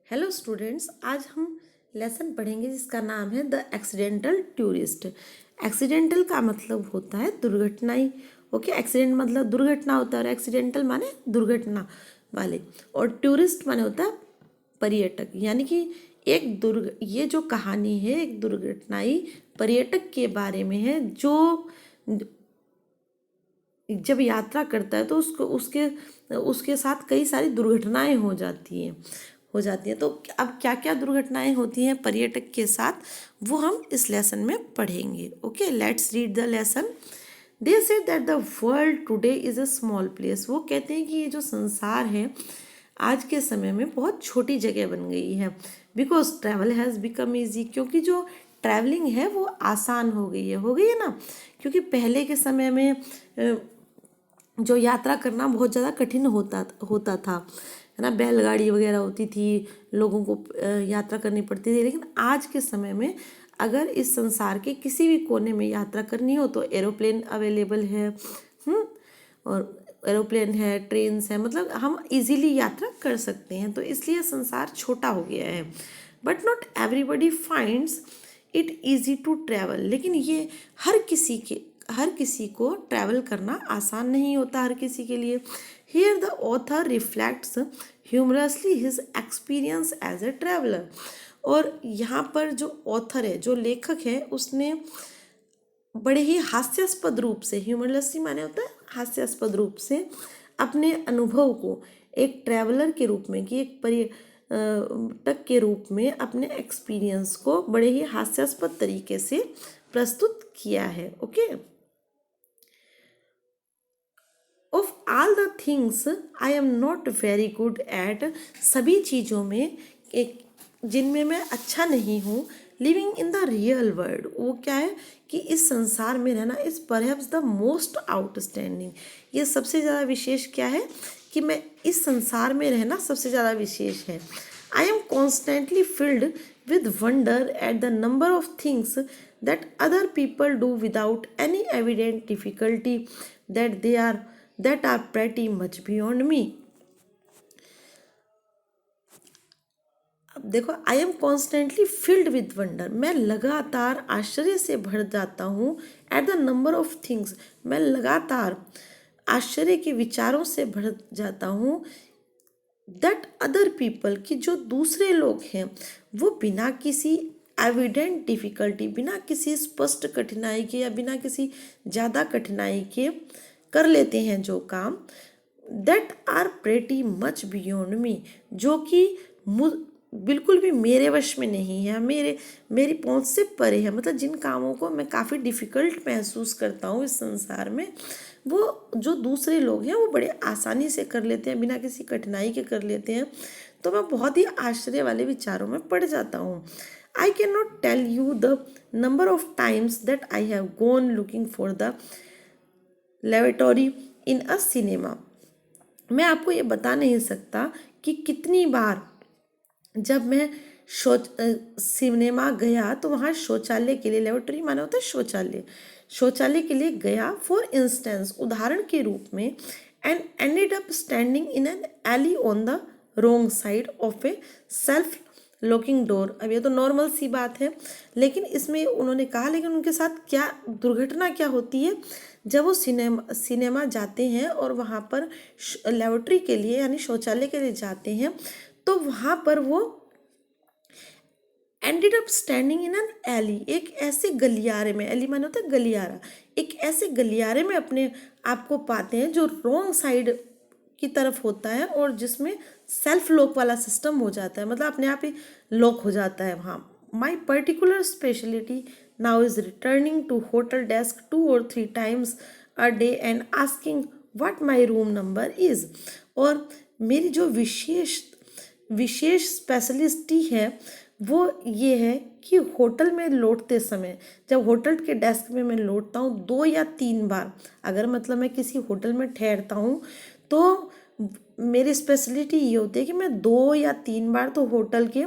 Hello students, आज हम lesson पढ़ेंगे जिसका नाम है द एक्सीडेंटल टूरिस्ट। एक्सीडेंटल का मतलब होता है दुर्घटनाएं। ओके, एक्सीडेंट मतलब दुर्घटना होता है और एक्सीडेंटल माने दुर्घटना वाले, और टूरिस्ट माने होता है पर्यटक। यानी कि ये जो कहानी है एक दुर्घटनाई पर्यटक के बारे में है, जो जब यात्रा करता है तो उसको उसके उसके साथ कई सारी दुर्घटनाएं हो जाती हैं। तो अब क्या क्या दुर्घटनाएं होती हैं पर्यटक के साथ, वो हम इस लेसन में पढ़ेंगे। Okay, let's read the lesson. They said that the world today is a small place. वो कहते हैं कि ये जो संसार है आज के समय में बहुत छोटी जगह बन गई है। Because travel has become easy, क्योंकि जो ट्रैवलिंग है वो आसान हो गई है ना। क्योंकि पहले के समय में जो यात्रा करना बहुत ज़्यादा कठिन होता होता था, है ना। बैलगाड़ी वगैरह होती थी, लोगों को यात्रा करनी पड़ती थी। लेकिन आज के समय में अगर इस संसार के किसी भी कोने में यात्रा करनी हो तो एरोप्लेन अवेलेबल है। और एरोप्लेन है, ट्रेन्स है, मतलब हम इजीली यात्रा कर सकते हैं। तो इसलिए संसार छोटा हो गया है। But not everybody finds it easy to travel. लेकिन ये हर किसी को ट्रैवल करना आसान नहीं होता, हर किसी के लिए। Here the author reflects humorously his experience as a traveller. और यहाँ पर जो ऑथर है, जो लेखक है, उसने बड़े ही हास्यास्पद रूप से, ह्यूमरसली माने होता है हास्यास्पद रूप से, अपने अनुभव को एक ट्रैवलर के रूप में, कि एक पर्यटक के रूप में अपने एक्सपीरियंस को बड़े ही हास्यास्पद तरीके से प्रस्तुत किया है। Okay, of all the things I am not very good at. सभी चीज़ों में एक जिनमें मैं अच्छा नहीं हूँ, living in the real world, वो क्या है कि इस संसार में रहना is perhaps the most outstanding. ये सबसे ज़्यादा विशेष क्या है कि मैं इस संसार में रहना सबसे ज़्यादा विशेष है। I am constantly field with wonder at the number of things that other people do without any evident difficulty that they are that are pretty much beyond me. अब देखो, I am constantly filled with wonder, मैं लगातार आश्चर्य से भर जाता हूँ। At the number of things, मैं लगातार आश्चर्य के विचारों से भर जाता हूँ। दैट अदर पीपल, कि जो दूसरे लोग हैं वो बिना किसी एविडेंट डिफिकल्टी, बिना किसी स्पष्ट कठिनाई के या बिना किसी ज़्यादा कठिनाई के कर लेते हैं जो काम। That are pretty much beyond me, जो कि बिल्कुल भी मेरे वश में नहीं है, मेरी पहुंच से परे है। मतलब जिन कामों को मैं काफ़ी डिफ़िकल्ट महसूस करता हूँ इस संसार में, वो जो दूसरे लोग हैं वो बड़े आसानी से कर लेते हैं, बिना किसी कठिनाई के कर लेते हैं। तो मैं बहुत ही आश्चर्य वाले विचारों में पड़ जाता हूँ। I can not tell you the number of times that I have gone looking for the lavatory in a cinema. मैं आपको ये बता नहीं सकता कि कितनी बार जब मैं सिनेमा गया तो वहाँ शौचालय के लिए, लेबोरेटरी माना होता है शौचालय के लिए गया। फॉर इंस्टेंस, उदाहरण के रूप में, and ended up standing in an alley on the wrong side of a self locking door. अब ये तो नॉर्मल सी बात है, लेकिन इसमें उन्होंने कहा, लेकिन उनके साथ क्या दुर्घटना क्या होती है जब वो सिनेमा जाते हैं और वहाँ पर लेबोरेटरी के लिए यानी शौचालय के लिए जाते हैं, तो वहाँ पर वो ended up standing in an alley, एक ऐसे गलियारे में, एली माने होता है गलियारा, एक ऐसे गलियारे में अपने आप को पाते हैं जो रोंग साइड की तरफ होता है और जिसमें सेल्फ लॉक वाला सिस्टम हो जाता है, मतलब अपने आप ही लॉक हो जाता है वहाँ। My particular speciality now is returning to hotel desk 2 or 3 times a day and asking what my room number is. और मेरी जो विशेष स्पेशलिस्टी है वो ये है कि होटल में लौटते समय, जब होटल के डेस्क में मैं लौटता हूँ 2 या 3 बार, अगर मतलब मैं किसी होटल में ठहरता हूँ तो मेरी स्पेशलिटी ये होती है कि मैं 2 या 3 बार तो होटल के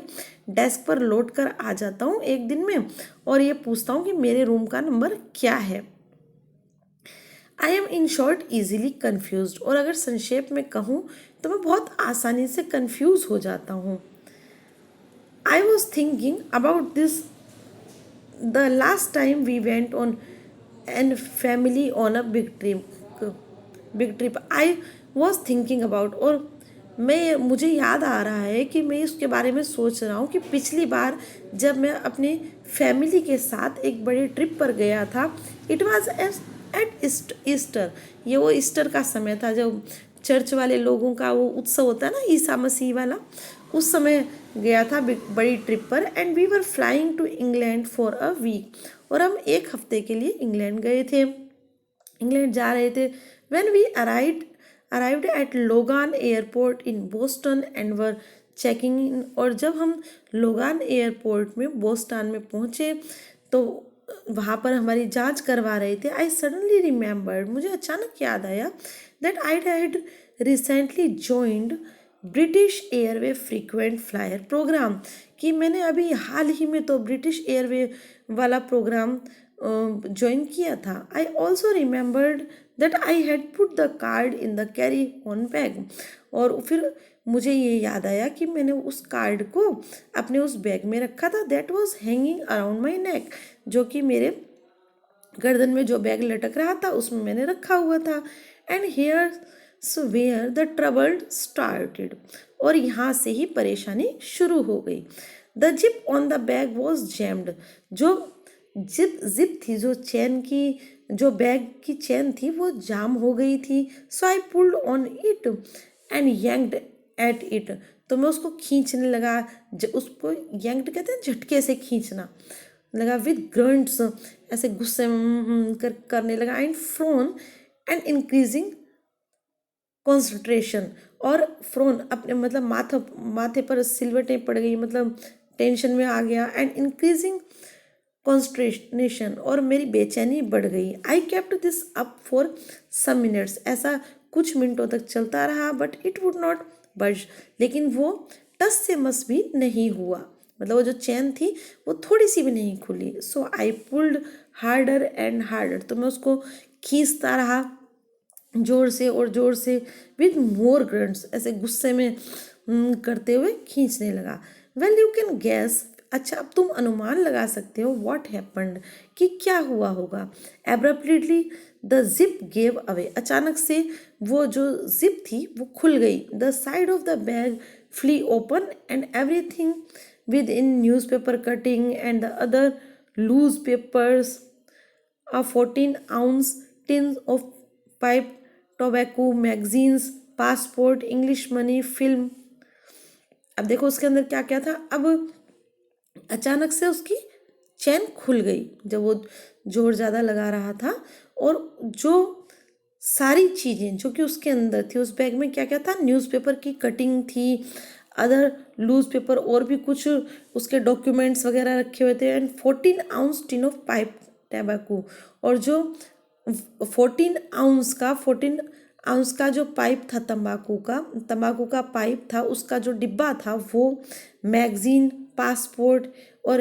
डेस्क पर लौट कर आ जाता हूँ एक दिन में, और ये पूछता हूँ कि मेरे रूम का नंबर क्या है। I am in short easily confuse, और अगर संक्षेप में कहूँ तो मैं बहुत आसानी से कन्फ्यूज़ हो जाता हूँ। I was thinking about this the last time we went on and family on a big trip I was thinking about, और मैं मुझे याद आ रहा है कि मैं इसके बारे में सोच रहा हूँ कि पिछली बार जब मैं अपने फैमिली के साथ एक बड़ी ट्रिप पर गया था, इट वाज एट ईस्टर। ये वो ईस्टर का समय था जब चर्च वाले लोगों का वो उत्सव होता है ना, ईसा मसीह वाला। उस समय गया था बड़ी ट्रिप पर, and we were flying to England for a week. और हम एक हफ्ते के लिए इंग्लैंड गए थे, इंग्लैंड जा रहे थे। When we arrived at Logan airport in Boston and were checking in. और जब हम लोगान एयरपोर्ट में बोस्टन में पहुँचे तो वहाँ पर हमारी जांच करवा रहे थे। आई सडनली रिमेम्बर्ड, मुझे अचानक याद आया that I had recently joined British airway frequent flyer programme, कि मैंने अभी हाल ही में तो ब्रिटिश एयरवे वाला प्रोग्राम ज्वाइन किया था। I also remembered that I had put the card in the carry on bag. और फिर मुझे ये याद आया कि मैंने उस कार्ड को अपने उस बैग में रखा था, that was hanging around my neck, जो कि मेरे गर्दन में जो बैग लटक रहा था उसमें मैंने रखा हुआ था। And here where the trouble started, और यहाँ से ही परेशानी शुरू हो गई। The zip on the bag was jammed, जो जिप थी, जो चैन की, जो बैग की चैन थी वो जाम हो गई थी। So I pulled on it and yanked at it, तो मैं उसको खींचने लगा। उसको यंक्ड कहते हैं झटके से खींचना लगा। विद ग्रंट्स, ऐसे गुस्से करने लगा। And prone and increasing concentration, और फ्रोन अपने मतलब माथे पर सिलवटें पड़ गई, मतलब टेंशन में आ गया। एंड इंक्रीजिंग कॉन्सेंट्रेशन, और मेरी बेचैनी बढ़ गई। I kept this up for some minutes, ऐसा कुछ मिनटों तक चलता रहा। बट इट वुड नॉट बज, लेकिन वो टस से मस भी नहीं हुआ, मतलब वो जो चैन थी वो थोड़ी सी भी नहीं खुली। So I pulled harder and harder, तो मैं उसको खींचता रहा जोर से और जोर से। विद मोर ग्रंट्स, ऐसे गुस्से में करते हुए खींचने लगा। वेल यू कैन गैस, अच्छा अब तुम अनुमान लगा सकते हो व्हाट हैपेंड, कि क्या हुआ होगा। Abruptly the zip gave away, अचानक से वो जो जिप थी वो खुल गई। The side of the bag flew open and everything within newspaper cutting and the other loose papers, a 14-ounce tins of pipe tobacco, magazines, passport, English money, film. अब देखो उसके अंदर क्या क्या था। अब अचानक से उसकी चैन खुल गई जब वो जोर ज़्यादा लगा रहा था, और जो सारी चीज़ें जो कि उसके अंदर थी, उस बैग में क्या क्या था, न्यूज़पेपर की कटिंग थी, अदर लूज पेपर, और भी कुछ उसके डॉक्यूमेंट्स वगैरह रखे हुए थे। And 14 ounce tin of pipe tobacco, और जो 14 आउंस का जो पाइप था तंबाकू का पाइप था, उसका जो डिब्बा था वो मैगजीन, पासपोर्ट, और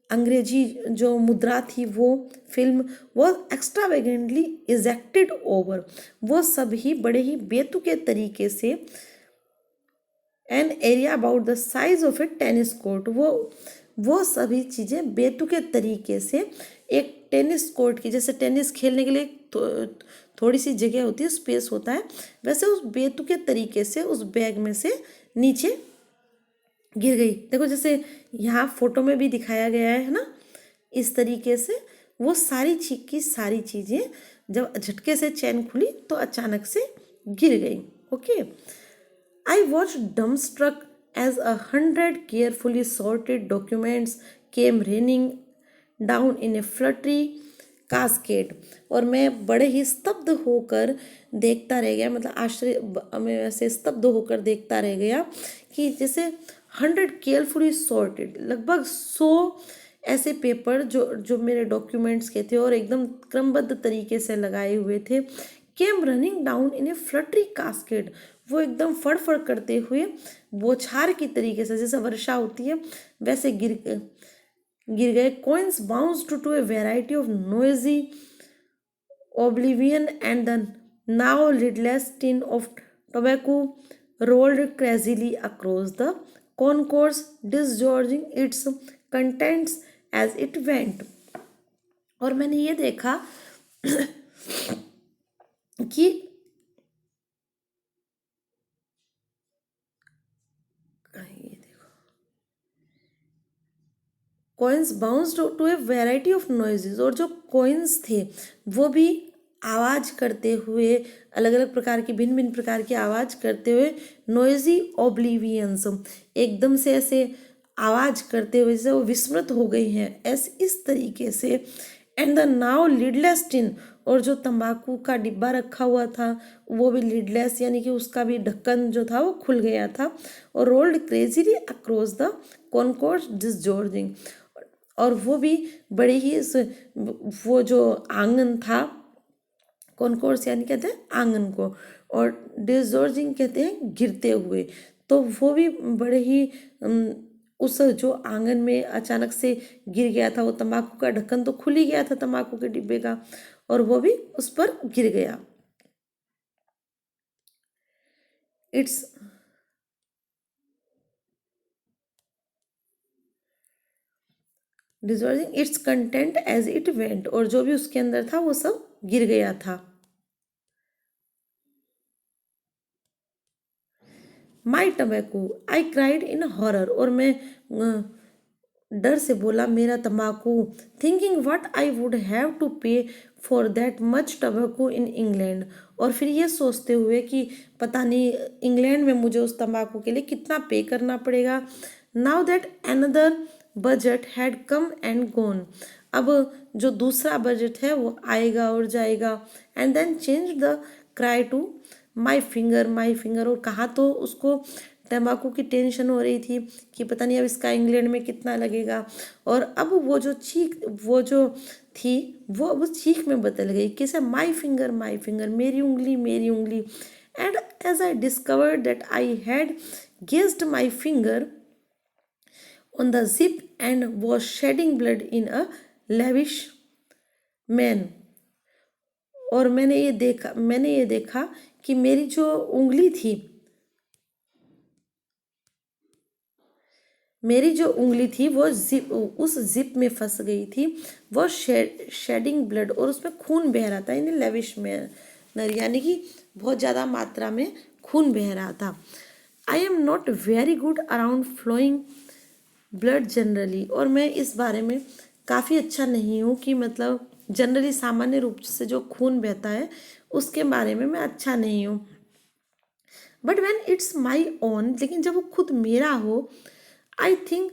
अंग्रेजी जो मुद्रा थी वो फिल्म, वो एक्स्ट्रावेगेंटली इजेक्टेड ओवर, वो सब ही बड़े ही बेतुके तरीके से an area about the size of A tennis court, वो सभी चीज़ें बेतुके तरीके से एक टेनिस कोर्ट की, जैसे टेनिस खेलने के लिए थोड़ी सी जगह होती है, स्पेस होता है, वैसे उस बेतुके तरीके से उस बैग में से नीचे गिर गई। देखो जैसे यहाँ फोटो में भी दिखाया गया है ना, इस तरीके से वो सारी चीज की सारी चीज़ें जब झटके से चैन खुली तो अचानक से गिर गई। Okay, I watched dumbstruck as 100 carefully sorted documents came raining down in a fluttery cascade, और मैं बड़े ही स्तब्ध होकर देखता रह गया, मतलब आश्चर्य मैं ऐसे स्तब्ध होकर देखता रह गया कि जैसे 100 केयरफुली सॉर्टेड, लगभग 100 ऐसे पेपर जो मेरे डॉक्यूमेंट्स के थे और एकदम क्रमबद्ध तरीके से लगाए हुए थे, came running down in a fluttery cascade, वो एकदम फड़फड़ करते हुए बौछार की तरीके से, जैसे वर्षा होती है वैसे गिर गए। Coins bounced to a variety of noisy oblivion, and the now lidless tin of tobacco rolled crazily across the concourse disgorging its contents as it went। और मैंने ये देखा कि coins bounced to a variety of noises, और जो coins थे वो भी आवाज़ करते हुए, अलग अलग प्रकार की भिन्न भिन्न प्रकार की आवाज़ करते हुए, नॉइजी ओब्लिवियंस, एकदम से ऐसे आवाज़ करते हुए जैसे वो विस्मृत हो गई हैं, ऐसे इस तरीके से। एंड द नाउ लिडलेस टिन, और जो तंबाकू का डिब्बा रखा हुआ था वो भी लिडलेस, यानी कि उसका भी ढक्कन जो था वो खुल गया था, और rolled crazily across the concourse disgorging, और वो भी बड़े ही वो जो आंगन था, कॉन्कोर्स यानी कहते हैं आंगन को, और डिसजॉर्जिंग कहते हैं गिरते हुए, तो वो भी बड़े ही उस जो आंगन में अचानक से गिर गया था, वो तंबाकू का ढक्कन तो खुल ही गया था तंबाकू के डिब्बे का, और वो भी उस पर गिर गया। Its disordering its content as it went, और जो भी उसके अंदर था वो सब गिर गया था। My tobacco I cried in horror, और मैं डर से बोला मेरा तंबाकू। Thinking what I would have to pay for that much tobacco in England, और फिर ये सोचते हुए कि पता नहीं इंग्लैंड में मुझे उस तंबाकू के लिए कितना पे करना पड़ेगा। Now that another budget had come and gone, अब जो दूसरा बजट है वो आएगा और जाएगा। And then change the cry to my finger, और कहाँ तो उसको तंबाकू की टेंशन हो रही थी कि पता नहीं अब इसका इंग्लैंड में कितना लगेगा, और अब वो जो चीख वो जो थी वो अब चीख में बदल गई, कैसे माई फिंगर मेरी उंगली मेरी उंगली। And as I discovered that I had guessed my finger on the zip and was shedding blood in a lavish man, और मैंने ये देखा कि मेरी जो उंगली थी वो उस जिप में फंस गई थी, वो शेडिंग ब्लड, और उसमें खून बह रहा था, इन लेविश मैनर, यानी कि बहुत ज़्यादा मात्रा में खून बह रहा था। I am not very good around flowing blood generally, और मैं इस बारे में काफ़ी अच्छा नहीं हूँ कि मतलब जनरली सामान्य रूप से जो खून बहता है उसके बारे में मैं अच्छा नहीं हूँ। But when it's my own, लेकिन जब वो खुद मेरा हो, I think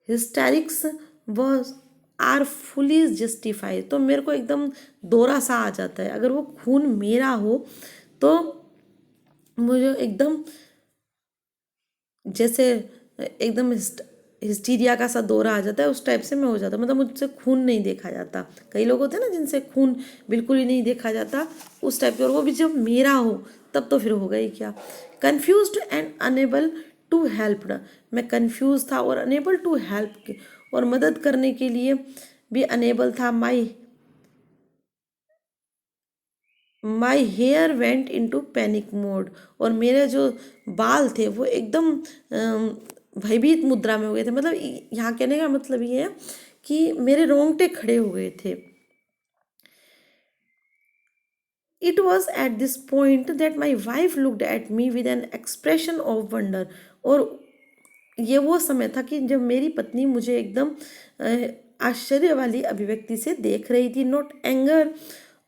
hysterics was are fully justified, तो मेरे को एकदम दोहरा सा आ जाता है। अगर वो खून मेरा हो तो मुझे एकदम जैसे एकदम हिस्टीरिया का सा दौरा आ जाता है, उस टाइप से मैं हो जाता, मतलब मुझसे खून नहीं देखा जाता। कई लोग होते हैं ना जिनसे खून बिल्कुल ही नहीं देखा जाता, उस टाइप के, और वो भी जब मेरा हो तब तो फिर होगा ही क्या। Confused and unable to help, मैं कन्फ्यूज था और अनेबल टू हेल्प, और मदद करने के लिए भी अनेबल था। My hair went into panic mode, और मेरे जो बाल थे वो एकदम भयभीत मुद्रा में हो गए थे। मतलब यहाँ कहने का मतलब ये है कि मेरे रोंगटे खड़े हो गए थे। It was at this point that my wife looked at me with an expression of wonder, और ये वो समय था कि जब मेरी पत्नी मुझे एकदम आश्चर्य वाली अभिव्यक्ति से देख रही थी। नॉट एंगर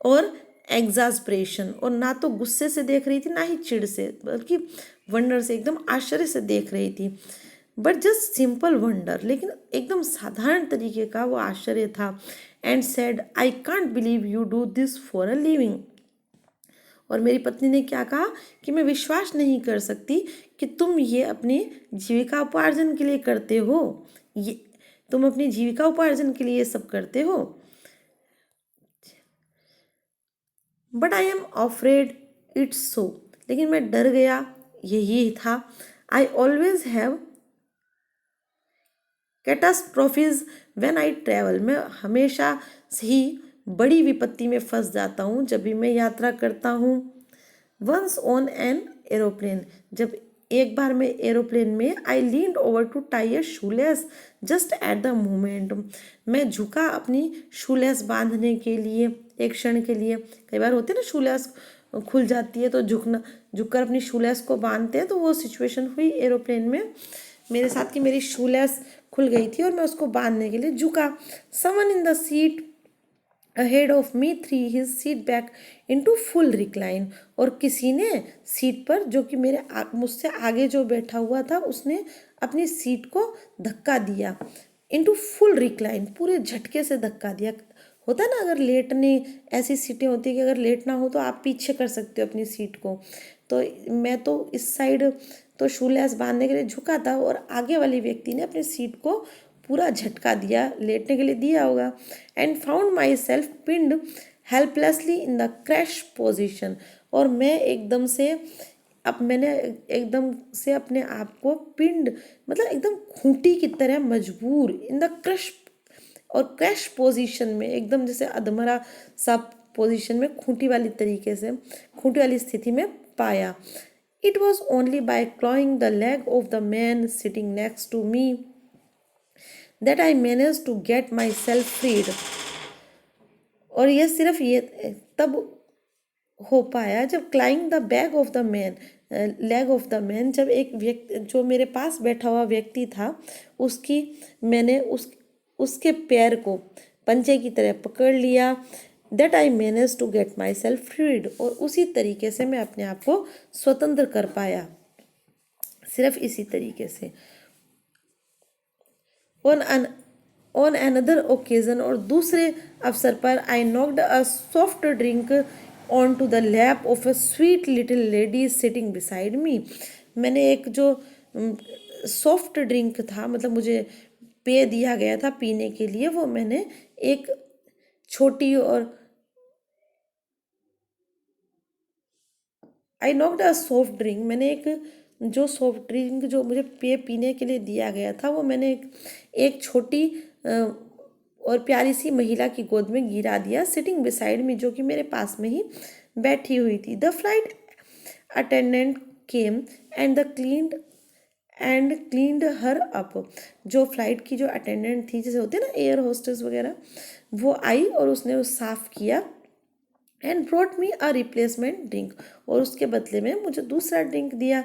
और एग्जास्परेशन, और ना तो गुस्से से देख रही थी ना ही चिढ़ से, बल्कि वंडर से, एकदम आश्चर्य से देख रही थी। बट जस्ट सिंपल वंडर, लेकिन एकदम साधारण तरीके का वो आश्चर्य था। And said I can't believe you do this for a living, और मेरी पत्नी ने क्या कहा कि मैं विश्वास नहीं कर सकती कि तुम ये अपनी जीविका उपार्जन के लिए करते हो, ये तुम अपनी जीविका उपार्जन के लिए ये सब करते हो। But I am afraid it's so, लेकिन मैं डर गया, यही था। I always have catastrophes when I travel, मैं हमेशा से ही बड़ी विपत्ति में फंस जाता हूँ जब भी मैं यात्रा करता हूँ। वंस ऑन एन एरोप्लेन, जब एक बार मैं एरोप्लेन में I leaned over to tie a shoelace just at the moment, मैं झुका अपनी शूलेस बांधने के लिए एक क्षण के लिए। कई बार होते हैं ना शूलेस खुल जाती है तो झुककर अपनी शूलेस को बांधते हैं, तो वो सिचुएशन हुई एरोप्लेन में मेरे साथ कि मेरी शूलेस खुल गई थी और मैं उसको बांधने के लिए झुका। Someone in the seat ahead of me three his seat back into full recline, और किसी ने सीट पर जो कि मुझसे आगे जो बैठा हुआ था उसने अपनी सीट को धक्का दिया। इनटू फुल रिक्लाइन, पूरे झटके से धक्का दिया। होता है ना, अगर लेटने ऐसी सीटें होती है कि अगर लेटना हो तो आप पीछे कर सकते हो अपनी सीट को, तो मैं तो इस साइड तो शूलेस बांधने के लिए झुका था और आगे वाली व्यक्ति ने अपनी सीट को पूरा झटका दिया, लेटने के लिए दिया होगा। एंड फाउंड माई सेल्फ पिंड helplessly in the crash position, और मैं एकदम से अब मैंने एकदम से अपने आप को पिंड मतलब एकदम खूंटी की तरह मजबूर इन द क्रश और क्रैश पोजीशन में, एकदम जैसे अधमरा सा पोजीशन में, खूंटी वाली तरीके से, खूंटी वाली स्थिति में पाया। It was only by clawing the leg of the man sitting next to me that I manage to get myself freed, और यह सिर्फ ये तब हो पाया जब clinging the bag of the man leg of the man, जब एक व्यक्ति जो मेरे पास बैठा हुआ व्यक्ति था उसकी मैंने उसके पैर को पंजे की तरह पकड़ लिया। That I manage to get myself freed, और उसी तरीके से मैं अपने आप को स्वतंत्र कर पाया, सिर्फ इसी तरीके से। ऑन अनदर ओकेजन, और दूसरे अवसर पर, I knocked a soft drink on to the lap of a sweet little lady sitting beside me, मैंने एक जो सॉफ्ट ड्रिंक था, मतलब मुझे पेय दिया गया था पीने के लिए, वो मैंने एक छोटी और आई नॉक्ड अ सॉफ्ट ड्रिंक, मैंने एक जो सॉफ्ट ड्रिंक जो मुझे पेय पीने के लिए दिया गया था वो मैंने एक छोटी और प्यारी सी महिला की गोद में गिरा दिया, सिटिंग बिसाइड मी, जो कि मेरे पास में ही बैठी हुई थी। The flight attendant came and cleaned her up, जो फ्लाइट की जो अटेंडेंट थी, जैसे होते हैं ना एयर होस्टेस वगैरह, वो आई और उसने वो साफ़ किया। And brought me a replacement drink, और उसके बदले में मुझे दूसरा ड्रिंक दिया।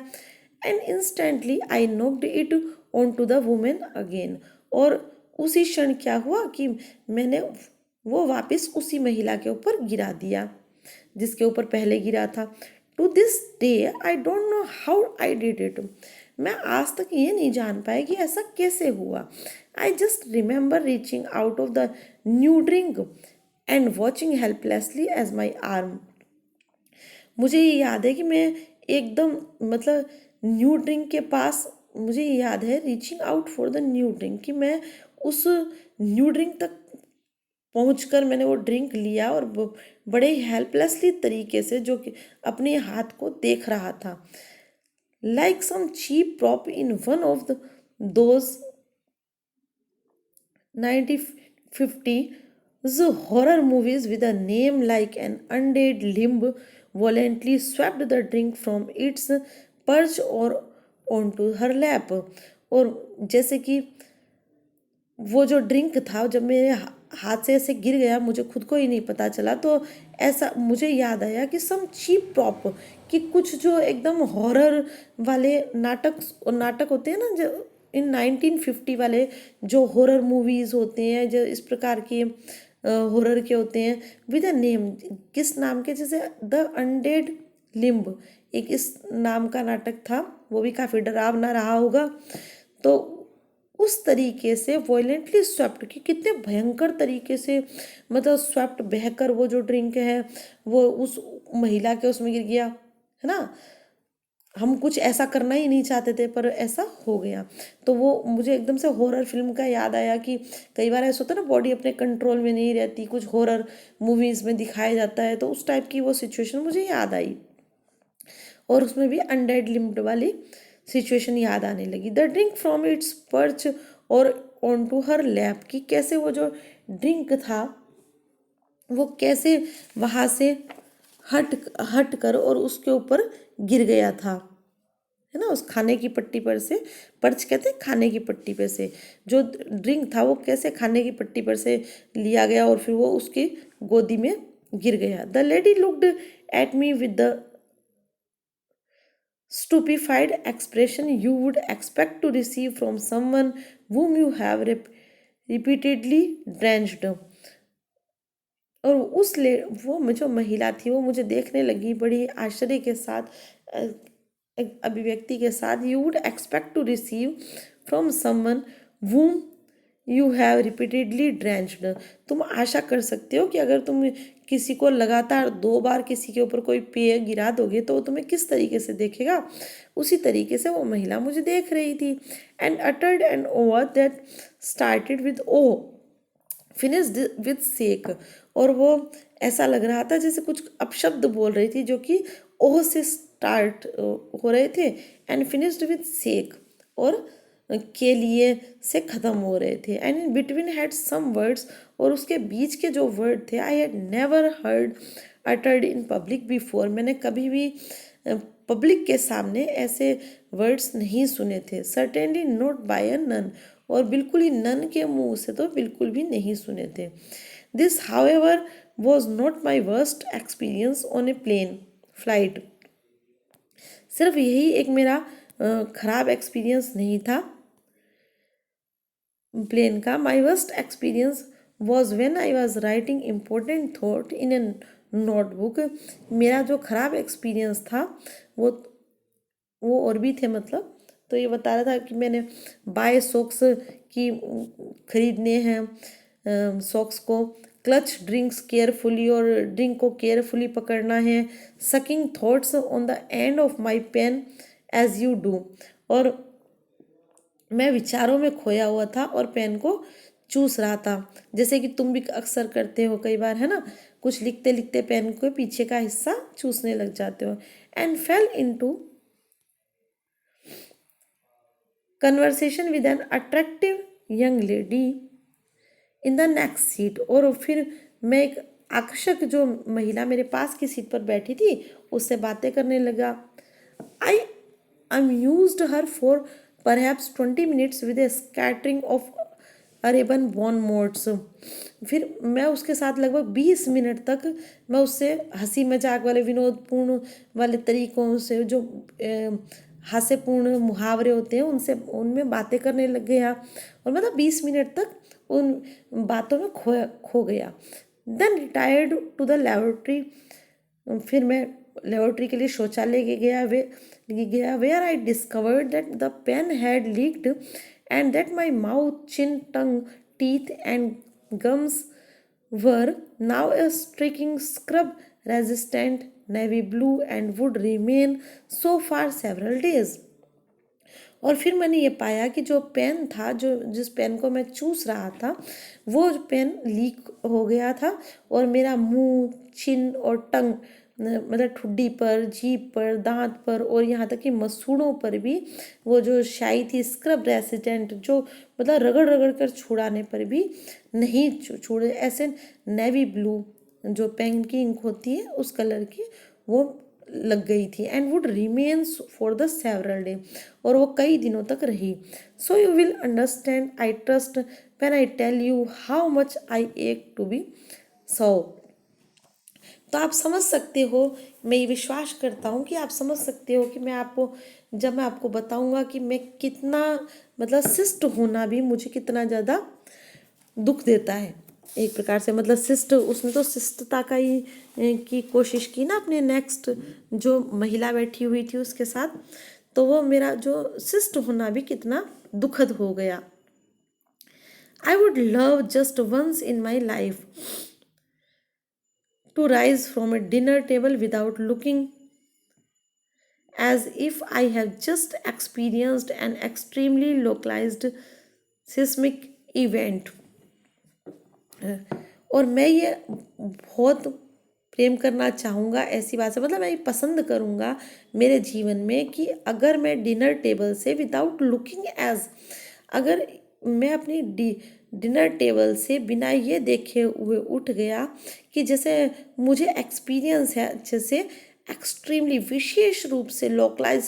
And instantly I knocked it on to the women again, और उसी क्षण क्या हुआ कि मैंने वो वापस उसी महिला के ऊपर गिरा दिया जिसके ऊपर पहले गिरा था। To this day I don't know how I did it, मैं आज तक ये नहीं जान पाया कि ऐसा कैसे हुआ। I just remember reaching out of the new drink and watching helplessly as my arm, मुझे ये याद है कि मैं एकदम मतलब न्यू ड्रिंक के पास, मुझे ये याद है reaching out for the new drink, कि मैं उस न्यू ड्रिंक तक पहुंचकर मैंने वो ड्रिंक लिया और बड़े हेल्पलेसली तरीके से जो कि अपने हाथ को देख रहा था, like some cheap prop in one of the those 1950s horror movies with a name like an undead limb violently swept the drink from its perch or onto her lap, और जैसे कि वो जो ड्रिंक था जब मेरे हाथ से ऐसे गिर गया, मुझे खुद को ही नहीं पता चला, तो ऐसा मुझे याद आया कि सम चीप प्रॉप, कि कुछ जो एकदम हॉरर वाले नाटक होते हैं ना, जो इन 1950 वाले जो हॉरर मूवीज़ होते हैं, जो इस प्रकार के हॉरर के होते हैं, विद अ नेम, किस नाम के, जैसे द अनडेड लिम्ब, एक इस नाम का नाटक था, वो भी काफ़ी डरावना रहा होगा। तो उस तरीके से वॉयलेंटली स्वेप्ट, कि कितने भयंकर तरीके से मतलब स्वेप्ट बहकर वो जो ड्रिंक है वो उस महिला के उसमें गिर गया, है ना। हम कुछ ऐसा करना ही नहीं चाहते थे पर ऐसा हो गया, तो वो मुझे एकदम से हॉरर फिल्म का याद आया कि कई बार ऐसा होता है ना, बॉडी अपने कंट्रोल में नहीं रहती, कुछ हॉरर मूवीज़ में दिखाया जाता है, तो उस टाइप की वो सिचुएशन मुझे याद आई, और उसमें भी अनडेड लिम्ड वाली सिचुएशन याद आने लगी। The drink from its perch और ऑन टू हर लैप, की कैसे वो जो ड्रिंक था वो कैसे वहाँ से हट कर और उसके ऊपर गिर गया था। है ना, उस खाने की पट्टी पर से, पर्च कहते हैं खाने की पट्टी पर से, जो ड्रिंक था वो कैसे खाने की पट्टी पर से लिया गया और फिर वो उसकी गोदी में गिर गया। The lady looked at me with the stupefied expression you would expect to receive from someone whom you have repeatedly drenched। और वो जो महिला थी वो मुझे देखने लगी बड़ी आश्चर्य के साथ, अ, एक अभिव्यक्ति के साथ। You would expect to receive from someone whom you have repeatedly drenched. तुम आशा कर सकते हो कि अगर तुम किसी को लगातार 2 बार किसी के ऊपर कोई पेय गिरा दोगे तो वो तुम्हें किस तरीके से देखेगा, उसी तरीके से वो महिला मुझे देख रही थी। And uttered an over that started with O finished with sake. और वो ऐसा लग रहा था जैसे कुछ अपशब्द बोल रही थी जो कि ओह से स्टार्ट हो रहे थे, एंड फिनिश्ड विद सेक, और के लिए से ख़त्म हो रहे थे। And in between had some words, और उसके बीच के जो वर्ड थे I had never heard uttered in public before. मैंने कभी भी पब्लिक के सामने ऐसे वर्ड्स नहीं सुने थे। Certainly not by a nun, और बिल्कुल ही नन के मुंह से तो बिल्कुल भी नहीं सुने थे। This however was not my worst experience on a plane flight. सिर्फ यही एक मेरा खराब एक्सपीरियंस नहीं था प्लेन का। माई worst experience was when I was writing important thought in A notebook. मेरा जो खराब एक्सपीरियंस था वो और भी थे, मतलब तो ये बता रहा था कि मैंने बाय सॉक्स की खरीदने हैं सॉक्स को, क्लच ड्रिंक्स केयरफुली, और ड्रिंक को केयरफुली पकड़ना है, sucking thoughts on the end of my pen as you do. और मैं विचारों में खोया हुआ था और पेन को चूस रहा था, जैसे कि तुम भी अक्सर करते हो कई बार, है ना, कुछ लिखते लिखते पेन को पीछे का हिस्सा चूसने लग जाते हो। And fail into conversation with an attractive young lady in the next seat. और फिर मैं एक आकर्षक जो महिला मेरे पास की सीट पर बैठी थी उससे बातें करने लगा। आई amused her for perhaps 20 minutes with a scattering of अरेबन Bon modes. फिर मैं उसके साथ लगभग 20 मिनट तक मैं उससे हंसी मजाक वाले विनोदपूर्ण वाले तरीकों से, जो हास्यपूर्ण मुहावरे होते हैं उनसे, उनमें बातें करने लग गया, और मतलब 20 मिनट तक उन बातों में खो गया। Then retired to the laboratory. फिर मैं लेबोरेटरी के लिए शौचालय गया where I discovered that the pen had leaked and that my mouth, chin, tongue, teeth and gums were now a streaking scrub resistant navy blue and would remain so for several days। और फिर मैंने ये पाया कि जो pen था, जो जिस पेन को मैं चूस रहा था, वो पेन लीक हो गया था, और मेरा मुंह, चिन और टंग, मतलब ठुड्डी पर, जीभ पर, दांत पर, और यहाँ तक कि मसूड़ों पर भी वो जो स्याही थी स्क्रब रेसिस्टेंट, जो मतलब रगड़ रगड़ कर छुड़ाने पर भी नहीं छुड़े, ऐसे नेवी ब्लू जो पेन की इंक होती है उस कलर की वो लग गई थी। And would remains for the several day, और वो कई दिनों तक रही। So you will understand I trust when I tell you how much I ache to B सो। तो आप समझ सकते हो, मैं ये विश्वास करता हूँ कि आप समझ सकते हो कि जब मैं आपको बताऊँगा कि मैं कितना, मतलब शिष्ट होना भी मुझे कितना ज़्यादा दुख देता है एक प्रकार से। मतलब शिष्ट, उसने तो शिष्टता का ही की कोशिश की ना अपने नेक्स्ट जो महिला बैठी हुई थी उसके साथ, तो वो मेरा जो शिष्ट होना भी कितना दुखद हो गया। I would love just once in my life to rise from a dinner table without looking as if I have just experienced an extremely localized seismic event। और मैं ये बहुत प्रेम करना चाहूँगा ऐसी बात से, मतलब मैं ये पसंद करूँगा मेरे जीवन में कि अगर मैं डिनर टेबल से विदाउट लुकिंग एज, अगर मैं अपनी डिनर टेबल से बिना ये देखे हुए उठ गया कि जैसे मुझे एक्सपीरियंस है, जैसे एक्सट्रीमली विशेष रूप से लोकलाइज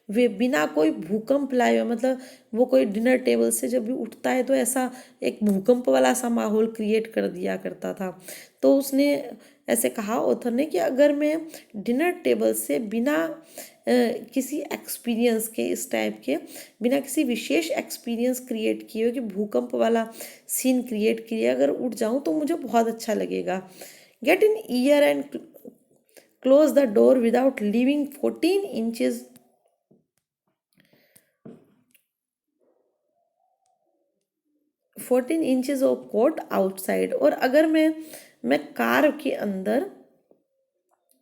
वे बिना कोई भूकंप लाए हुए, मतलब वो कोई डिनर टेबल से जब भी उठता है तो ऐसा एक भूकंप वाला सा माहौल क्रिएट कर दिया करता था। तो उसने ऐसे कहा ऑथर ने कि अगर मैं डिनर टेबल से बिना किसी एक्सपीरियंस के, इस टाइप के, बिना किसी विशेष एक्सपीरियंस क्रिएट किए हो कि भूकंप वाला सीन क्रिएट किए, अगर उठ जाऊं तो मुझे बहुत अच्छा लगेगा। Get in here and close the door without leaving 14 inches of coat outside. और अगर मैं कार के अंदर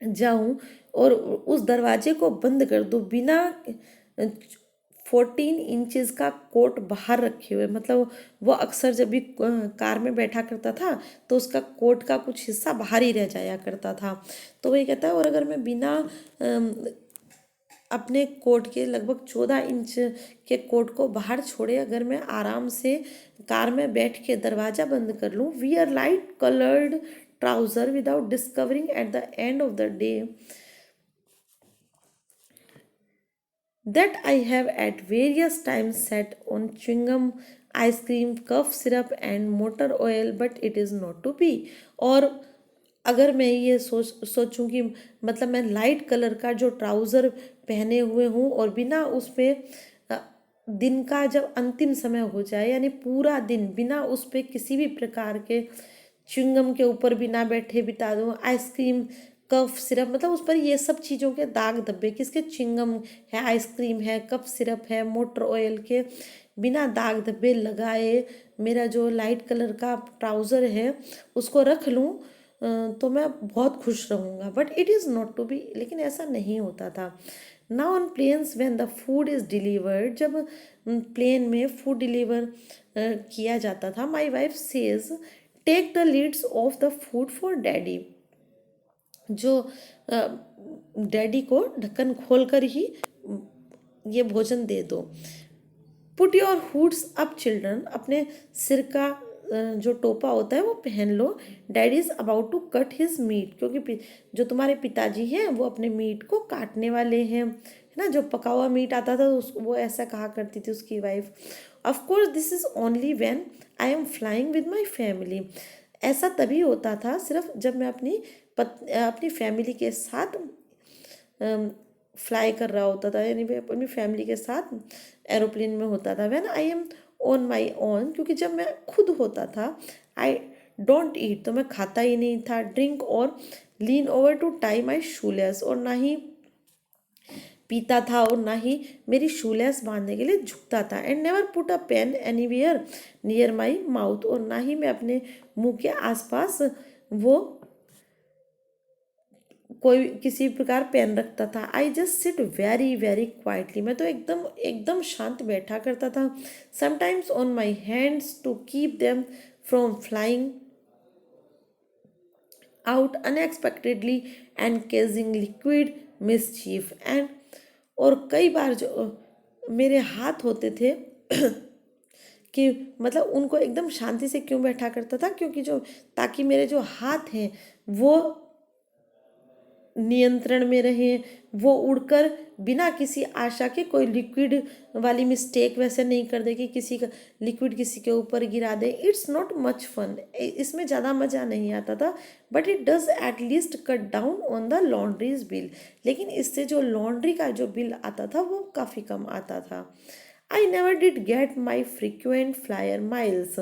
जाऊं और उस दरवाजे को बंद कर दूं बिना 14 इंचेस का कोट बाहर रखे हुए, मतलब वो अक्सर जब भी कार में बैठा करता था तो उसका कोट का कुछ हिस्सा बाहर ही रह जाया करता था। तो वही कहता है, और अगर मैं बिना अपने कोट के लगभग 14 इंच के कोट को बाहर छोड़े अगर मैं आराम से कार में बैठ के दरवाज़ा बंद कर लूँ, wear light coloured trouser without discovering at the end of the day that I have at various times sat on chewing gum, ice cream, cough syrup and motor oil, but it is not to be। और अगर मैं ये सोचूं कि मतलब मैं light colour का जो ट्राउज़र पहने हुए हूँ और बिना उस पे दिन का जब अंतिम समय हो जाए, यानी पूरा दिन बिना उस पे किसी भी प्रकार के च्युइंगम के ऊपर बिना बैठे बिता दूँ, आइसक्रीम, कफ सिरप, मतलब उस पर ये सब चीज़ों के दाग धब्बे, किसके, च्युइंगम है, आइसक्रीम है, कफ सिरप है, मोटर ऑयल के बिना दाग धब्बे लगाए मेरा जो लाइट कलर का ट्राउज़र है उसको रख लूँ, तो मैं बहुत खुश रहूँगा। But it is not to be, लेकिन ऐसा नहीं होता था। Now on planes when the food is delivered, जब प्लेन में फूड डिलीवर किया जाता था, my wife says take the lids of the food for daddy, जो डैडी को ढक्कन खोल कर ही ये भोजन दे दो। Put your hoods up children, अपने सिर का जो टोपा होता है वो पहन लो। Daddy is about to cut his meat, क्योंकि जो तुम्हारे पिताजी हैं वो अपने मीट को काटने वाले हैं, है ना। जो पका हुआ मीट आता था वो ऐसा कहा करती थी उसकी wife. Of course this is only when I am flying with my family, ऐसा तभी होता था सिर्फ जब मैं अपनी फैमिली के साथ फ्लाई कर रहा होता था, यानी मैं अपनी फैमिली के साथ एरोप्लेन में होता था। When I am on my own, क्योंकि जब मैं खुद होता था, आई डोंट ईट, तो मैं खाता ही नहीं था, ड्रिंक और lean over to tie my shoelace, और ना ही पीता था और ना ही मेरी शूलेस बांधने के लिए झुकता था। And never put a pen anywhere near my mouth, और ना ही मैं अपने मुंह के आसपास वो कोई किसी प्रकार पेन रखता था। I just sit very very quietly, मैं तो एकदम एकदम शांत बैठा करता था। Sometimes on my hands to keep them from flying out unexpectedly and causing liquid mischief and, और कई बार जो मेरे हाथ होते थे कि मतलब उनको एकदम शांति से क्यों बैठा करता था, क्योंकि जो ताकि मेरे जो हाथ हैं वो नियंत्रण में रहे, वो उड़कर बिना किसी आशा के कोई लिक्विड वाली मिस्टेक वैसे नहीं कर दे कि किसी का लिक्विड किसी के ऊपर गिरा दे। इट्स नॉट मच फन, इसमें ज़्यादा मज़ा नहीं आता था, but it does at least cut down on the laundries bill, लेकिन इससे जो लॉन्ड्री का जो बिल आता था वो काफ़ी कम आता था। I never did get my frequent flyer miles,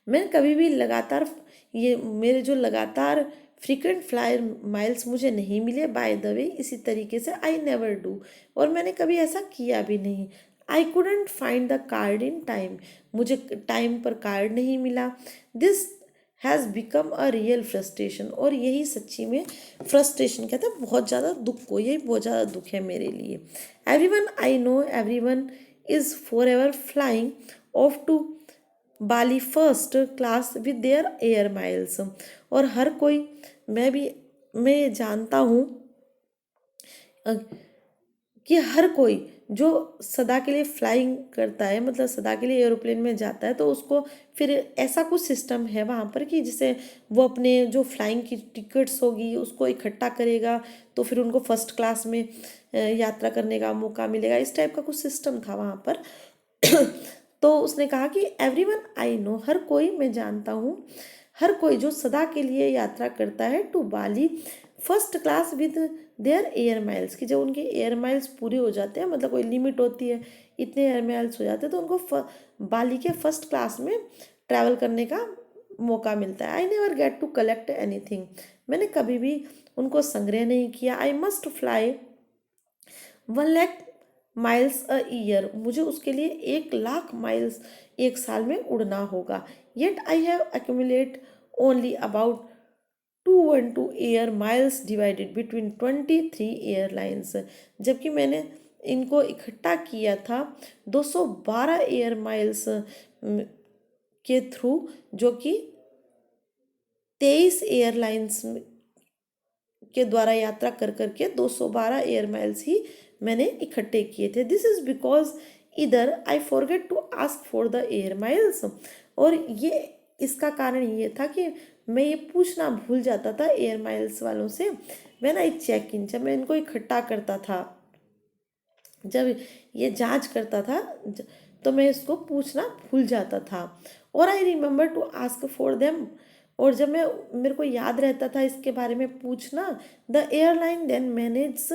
मैं कभी भी लगातार ये मेरे जो लगातार फ्रीक्वेंट फ्लायर माइल्स मुझे नहीं मिले। बाय द वे, इसी तरीके से आई नेवर डू, और मैंने कभी ऐसा किया भी नहीं। I couldn't find the card in time, मुझे टाइम पर कार्ड नहीं मिला। This has become a real frustration, और यही सच्ची में फ्रस्ट्रेशन कहते हैं, बहुत ज़्यादा दुख को, यही बहुत ज़्यादा दुख है मेरे लिए। Everyone I know, everyone is forever flying off to Bali first class with their air miles, और हर कोई, मैं ये जानता हूँ कि हर कोई जो सदा के लिए फ्लाइंग करता है, मतलब सदा के लिए एरोप्लेन में जाता है, तो उसको फिर ऐसा कुछ सिस्टम है वहाँ पर कि जिसे वो अपने जो फ्लाइंग की टिकट्स होगी उसको इकट्ठा करेगा, तो फिर उनको फर्स्ट क्लास में यात्रा करने का मौका मिलेगा। इस टाइप का कुछ सिस्टम था वहाँ पर। तो उसने कहा कि एवरीवन आई नो, हर कोई मैं जानता हूँ, हर कोई जो सदा के लिए यात्रा करता है to Bali first class with their air miles, कि जब उनके एयर माइल्स पूरे हो जाते हैं, मतलब कोई लिमिट होती है, इतने एयर माइल्स हो जाते हैं, तो उनको बाली के फर्स्ट क्लास में ट्रैवल करने का मौका मिलता है। I never get to collect anything, मैंने कभी भी उनको संग्रह नहीं किया। I must fly 1 lakh miles a year, मुझे उसके लिए 1 लाख माइल्स एक साल में उड़ना होगा। Yet I have accumulate only about 212 air miles divided between 23 airlines, जबकि मैंने इनको इकट्ठा किया था 212 एयर माइल्स के थ्रू, जो कि 23 एयरलाइंस के द्वारा यात्रा कर करके 212 एयर माइल्स ही मैंने इकट्ठे किए थे। This is because either I forget to ask for the air miles, और ये इसका कारण ये था कि मैं ये पूछना भूल जाता था एयर माइल्स वालों से। व्हेन आई चेक इन, जब मैं इनको इकट्ठा करता था, जब ये जांच करता था, तो मैं इसको पूछना भूल जाता था। और I remember to ask for them, और जब मैं मेरे को याद रहता था इसके बारे में पूछना, the airline then manage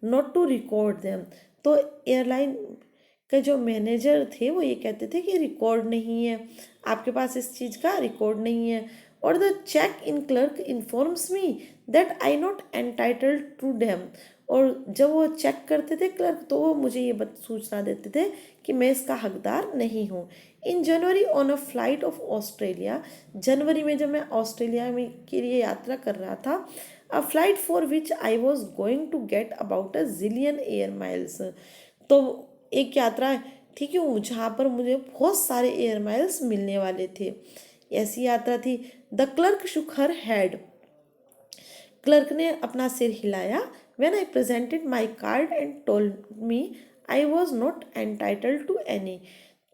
not to record them, तो एयरलाइन के जो मैनेजर थे वो ये कहते थे कि रिकॉर्ड नहीं है, आपके पास इस चीज़ का रिकॉर्ड नहीं है। और the check in clerk informs me that I not entitled to them, और जब वो चेक करते थे क्लर्क, तो वो मुझे ये सूचना देते थे कि मैं इसका हकदार नहीं हूँ। In January on a flight of Australia, जनवरी में जब मैं ऑस्ट्रेलिया में के लिए यात्रा कर रहा था, a flight for which I was going to get about a zillion air miles, तो एक यात्रा थी कि जहाँ पर मुझे बहुत सारे एयर माइल्स मिलने वाले थे, ऐसी यात्रा थी। The clerk shook her head, clerk ने अपना सिर हिलाया। When I presented my card and told me I was not entitled to any,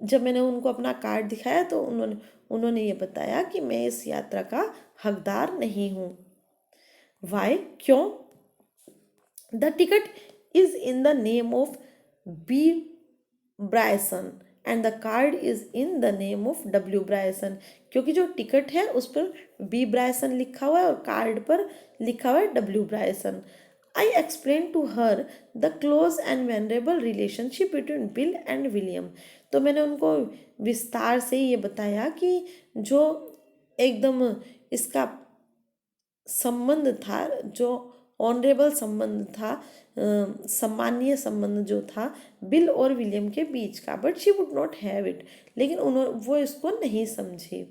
जब मैंने उनको अपना कार्ड दिखाया तो उन्होंने उन्होंने ये बताया कि मैं इस यात्रा का हकदार नहीं हूँ। वाई, क्यों? The ticket is in the name of B Bryson and the card is in the name of W Bryson, क्योंकि जो टिकट है उस पर बी ब्रायसन लिखा हुआ है और कार्ड पर लिखा हुआ है W Bryson. I explain to her the close and venerable relationship between Bill and William, तो मैंने उनको विस्तार से ये बताया कि जो एकदम इसका संबंध था, जो ऑनरेबल संबंध था, सम्मानीय संबंध जो था बिल और विलियम के बीच का, but she would not have it, लेकिन उन्होंने वो इसको नहीं समझी।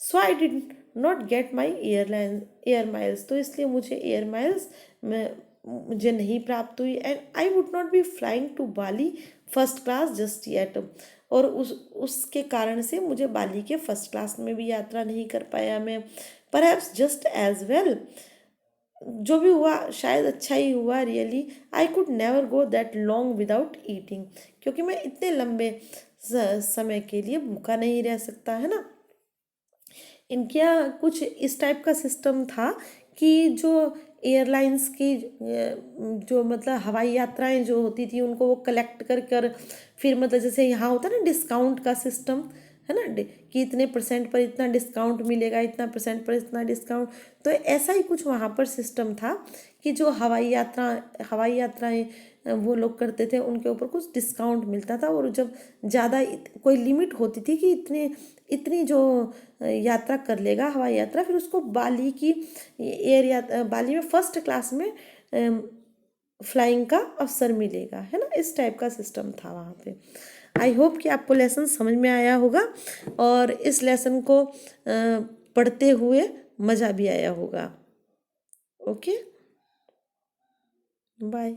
So I did not get my air miles, तो इसलिए मुझे एयर माइल्स में मुझे नहीं प्राप्त हुई। And I would not be flying to Bali first class just yet, और उसके कारण से मुझे बाली के फर्स्ट क्लास में भी यात्रा नहीं कर पाया मैं। परहैप्स जस्ट एज वेल, जो भी हुआ शायद अच्छा ही हुआ। Really I could never go that long without eating, क्योंकि मैं इतने लंबे समय के लिए भूखा नहीं रह सकता, है ना। इनके यहाँ कुछ इस टाइप का सिस्टम था कि जो एयरलाइंस की जो मतलब हवाई यात्राएं जो होती थी उनको वो कलेक्ट कर कर फिर मतलब जैसे यहाँ होता है ना डिस्काउंट का सिस्टम, है ना, कि इतने परसेंट पर इतना डिस्काउंट मिलेगा, इतना परसेंट पर इतना डिस्काउंट, तो ऐसा ही कुछ वहाँ पर सिस्टम था कि जो हवाई यात्राएं वो लोग करते थे उनके ऊपर कुछ डिस्काउंट मिलता था। और जब ज़्यादा कोई लिमिट होती थी कि इतने इतनी जो यात्रा कर लेगा हवाई यात्रा, फिर उसको बाली की बाली में फर्स्ट क्लास में फ्लाइंग का अवसर मिलेगा, है ना। इस टाइप का सिस्टम था वहाँ पे। आई होप कि आपको लेसन समझ में आया होगा और इस लेसन को पढ़ते हुए मज़ा भी आया होगा। Okay, bye.